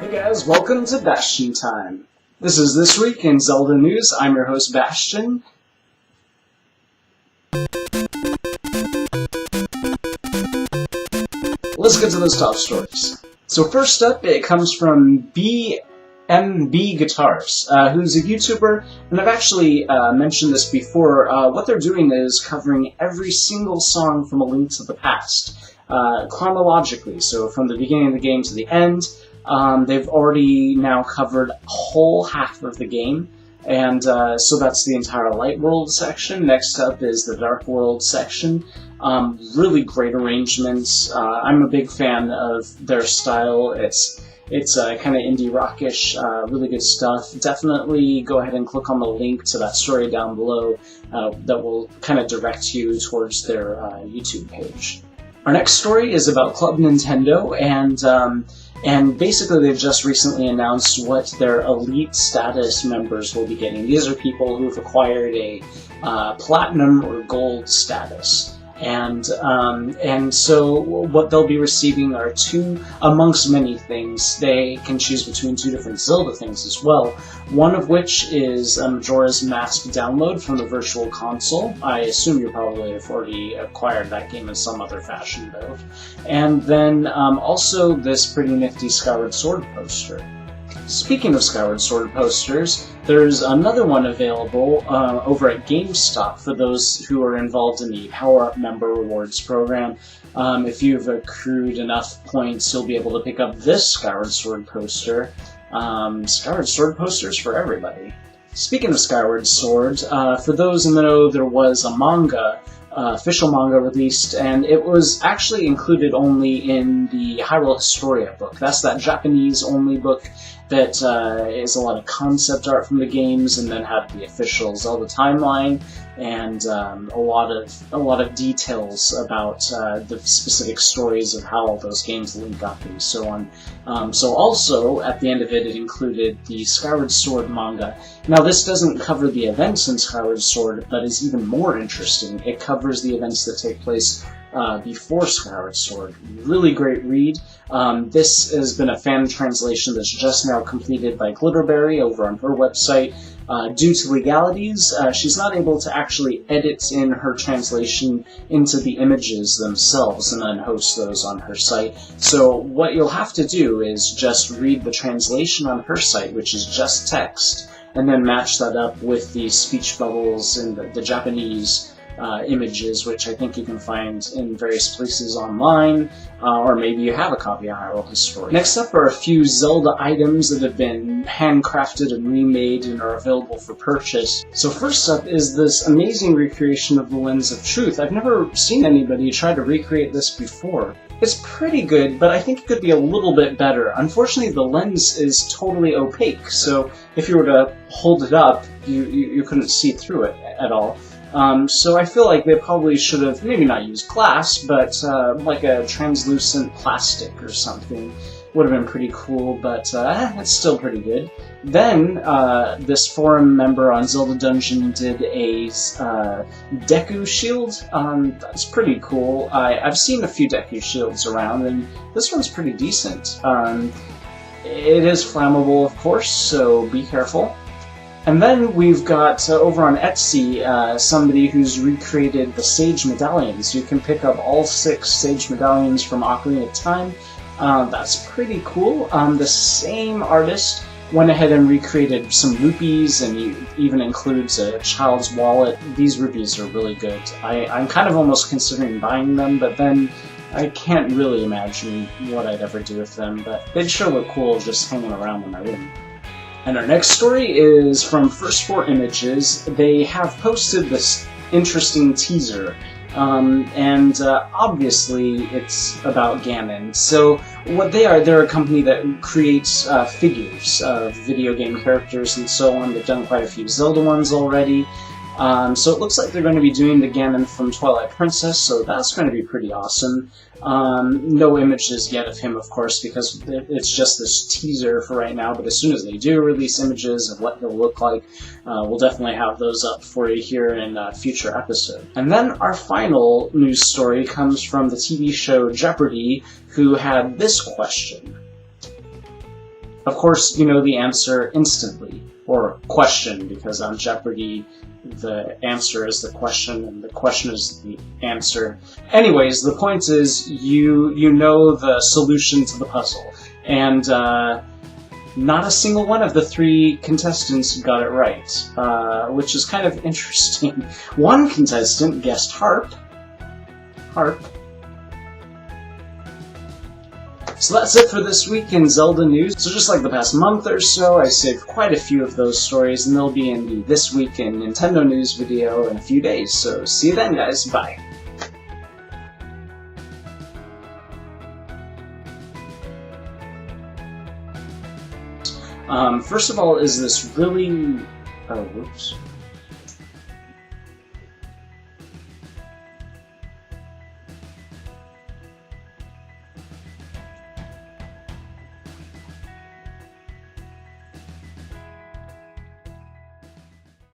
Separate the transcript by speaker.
Speaker 1: Hey guys, welcome to Bastian Time. This is This Week in Zelda News. I'm your host, Bastian. Let's get to those top stories. So first up, it comes from BMBGuitars, who's a YouTuber, and I've actually mentioned this before. What they're doing is covering every single song from A Link to the Past, chronologically, so from the beginning of the game to the end. They've already now covered a whole half of the game, and so that's the entire Light World section. Next up is the Dark World section. Really great arrangements. I'm a big fan of their style. It's kind of indie rockish, really good stuff. Definitely go ahead and click on the link to that story down below that will kind of direct you towards their YouTube page. Our next story is about Club Nintendo, and basically they've just recently announced what their elite status members will be getting. These are people who've acquired a platinum or gold status. And so what they'll be receiving are two, amongst many things. They can choose between two different Zelda things as well. One of which is Majora's Mask download from the Virtual Console. I assume you probably have already acquired that game in some other fashion, though. And then also this pretty nifty Skyward Sword poster. Speaking of Skyward Sword posters, there's another one available over at GameStop for those who are involved in the PowerUp Member Rewards program. If you've accrued enough points, you'll be able to pick up this Skyward Sword poster. Skyward Sword posters for everybody. Speaking of Skyward Sword, for those in the know, there was a manga, official manga released, and it was actually included only in the Hyrule Historia book. That's that Japanese-only book that is a lot of concept art from the games, and then had the official Zelda timeline, and a lot of details about the specific stories of how all those games link up and so on. So also, at the end of it, it included the Skyward Sword manga. Now, this doesn't cover the events in Skyward Sword, but is even more interesting. It covers the events that take place before Skyward Sword. Really great read. This has been a fan translation that's just now completed by Glitterberry over on her website. Due to legalities, she's not able to actually edit in her translation into the images themselves and then host those on her site. So what you'll have to do is just read the translation on her site, which is just text, and then match that up with the speech bubbles and the Japanese images, which I think you can find in various places online, or maybe you have a copy of Hyrule Historia. Next up are a few Zelda items that have been handcrafted and remade and are available for purchase. So first up is this amazing recreation of the Lens of Truth. I've never seen anybody try to recreate this before. It's pretty good, but I think it could be a little bit better. Unfortunately, the lens is totally opaque, so if you were to hold it up, you couldn't see through it at all. So I feel like they probably should have maybe not used glass, but like a translucent plastic or something would have been pretty cool, but it's still pretty good. Then this forum member on Zelda Dungeon did a Deku Shield. That's pretty cool. I've seen a few Deku Shields around, and this one's pretty decent. It is flammable, of course, so be careful. And then we've got, over on Etsy, somebody who's recreated the Sage Medallions. You can pick up all 6 Sage Medallions from Ocarina of Time. That's pretty cool. The same artist went ahead and recreated some rupees, and he even includes a child's wallet. These rupees are really good. I'm kind of almost considering buying them, but then I can't really imagine what I'd ever do with them, but they'd sure look cool just hanging around in my room. And our next story is from First 4 Images. They have posted this interesting teaser, and obviously it's about Ganon. So what they're a company that creates figures of video game characters and so on. They've done quite a few Zelda ones already. So it looks like they're going to be doing the Ganon from Twilight Princess, so that's going to be pretty awesome. No images yet of him, of course, because it's just this teaser for right now, but as soon as they do release images of what he'll look like, we'll definitely have those up for you here in a future episode. And then our final news story comes from the TV show Jeopardy, who had this question. Of course, you know the answer instantly, or question, because on Jeopardy, the answer is the question, and the question is the answer. Anyways, the point is, you know the solution to the puzzle, and not a single one of the 3 contestants got it right, which is kind of interesting. One contestant guessed harp. So that's it for this week in Zelda news. So just like the past month or so, I saved quite a few of those stories, and they'll be in the This Week in Nintendo News video in a few days. So see you then, guys. Bye. First of all, is this really... Oh, whoops.